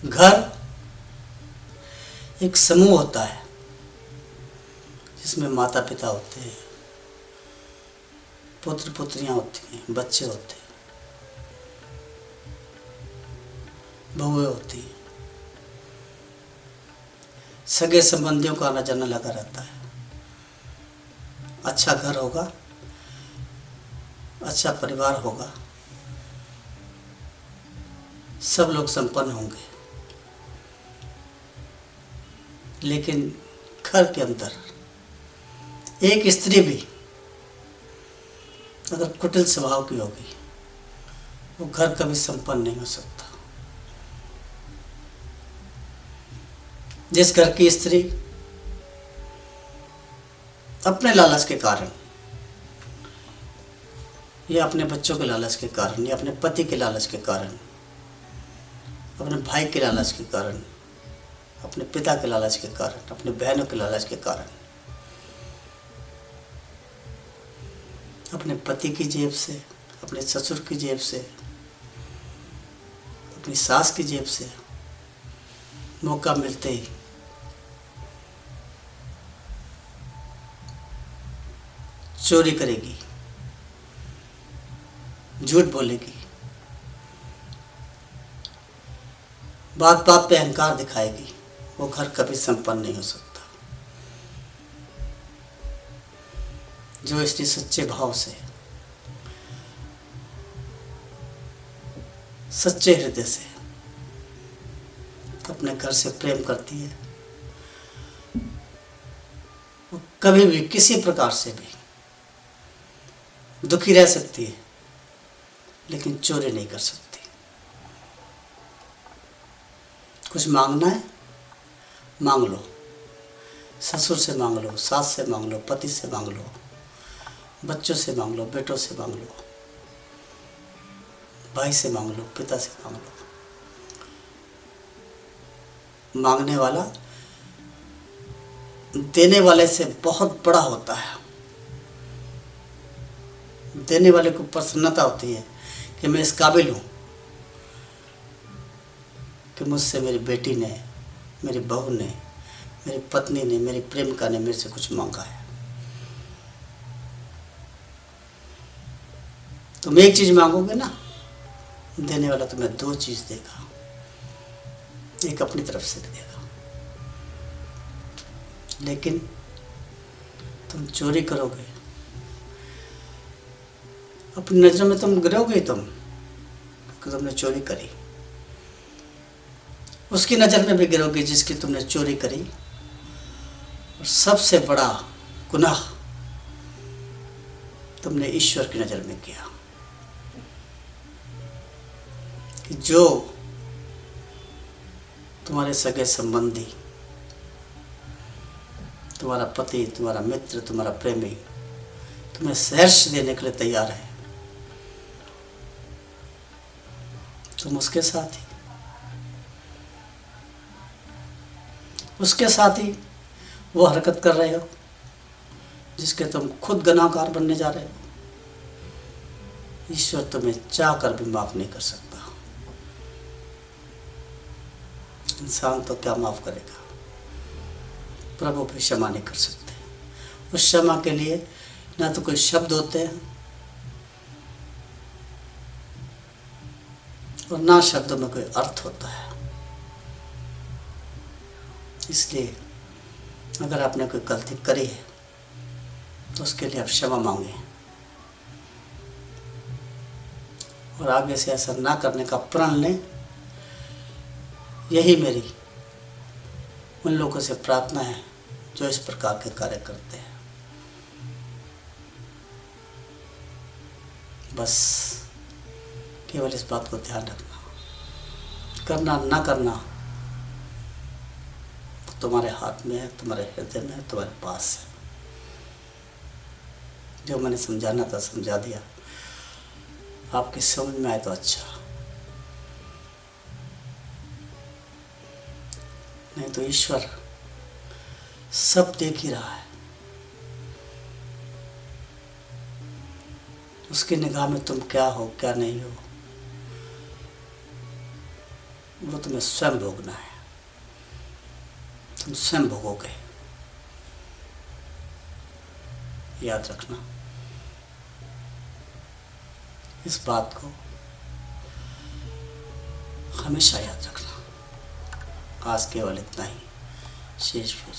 घर एक समूह होता है जिसमें माता पिता होते हैं, पुत्र पुत्रियां होती हैं, बच्चे होते हैं, बहुएं होती हैं, सगे संबंधियों का आना जाना लगा रहता है। अच्छा घर होगा, अच्छा परिवार होगा, सब लोग संपन्न होंगे। लेकिन घर के अंदर एक स्त्री भी अगर कुटिल स्वभाव की होगी, वो घर कभी संपन्न नहीं हो सकता। जिस घर की स्त्री अपने लालच के कारण या अपने बच्चों के लालच के कारण या अपने पति के लालच के कारण, अपने भाई के लालच के कारण, अपने पिता के लालच के कारण, अपने बहनों के लालच के कारण, अपने पति की जेब से, अपने ससुर की जेब से, अपनी सास की जेब से मौका मिलते ही चोरी करेगी, झूठ बोलेगी, बात बात पे अहंकार दिखाएगी, वो घर कभी संपन्न नहीं हो सकता। जो स्त्री सच्चे भाव से, सच्चे हृदय से अपने घर से प्रेम करती है, वो कभी भी किसी प्रकार से भी दुखी रह सकती है, लेकिन चोरी नहीं कर सकती। कुछ मांगना है, मांग लो, ससुर से मांग लो, सास से मांग लो, पति से मांग लो, बच्चों से मांग लो, बेटों से मांग लो, भाई से मांग लो, पिता से मांग लो। मांगने वाला देने वाले से बहुत बड़ा होता है। देने वाले को प्रसन्नता होती है कि मैं इस काबिल हूँ कि मुझसे मेरी बेटी ने, मेरी बहू ने, मेरी पत्नी ने, मेरी प्रेमिका ने मेरे से कुछ मांगा है। तुम एक चीज मांगोगे ना, देने वाला तुम्हें दो चीज देगा, एक अपनी तरफ से देगा। लेकिन तुम चोरी करोगे, अपनी नजरों में तुम गिरोगे ही, तुम क्योंकि तुमने चोरी करी। उसकी नजर में भी गिरोगे जिसकी तुमने चोरी करी। और सबसे बड़ा गुनाह तुमने ईश्वर की नजर में किया कि जो तुम्हारे सगे संबंधी, तुम्हारा पति, तुम्हारा मित्र, तुम्हारा प्रेमी तुम्हें सहर्ष देने के लिए तैयार है, तुम उसके साथ ही वो हरकत कर रहे हो जिसके तुम खुद गुनाहगार बनने जा रहे हो। ईश्वर तुम्हें चाह कर भी माफ नहीं कर सकता। इंसान तो क्या माफ करेगा, प्रभु भी क्षमा नहीं कर सकते। उस क्षमा के लिए ना तो कोई शब्द होते हैं और ना शब्दों में कोई अर्थ होता है। इसलिए अगर आपने कोई गलती करी है तो उसके लिए आप क्षमा मांगे और आगे से ऐसा ना करने का प्रण लें। यही मेरी उन लोगों से प्रार्थना है जो इस प्रकार के कार्य करते हैं। बस केवल इस बात को ध्यान रखना, करना ना करना तुम्हारे हाथ में है, तुम्हारे हृदय में है, तुम्हारे पास है। जो मैंने समझाना था समझा दिया, आपकी समझ में आए तो अच्छा, नहीं तो ईश्वर सब देख ही रहा है। उसकी निगाह में तुम क्या हो क्या नहीं हो वो तुम्हें स्वयं भोगना है, तुम स्वयं भोगोगे। याद रखना इस बात को, हमेशा याद रखना। आज केवल इतना ही, शेष फिर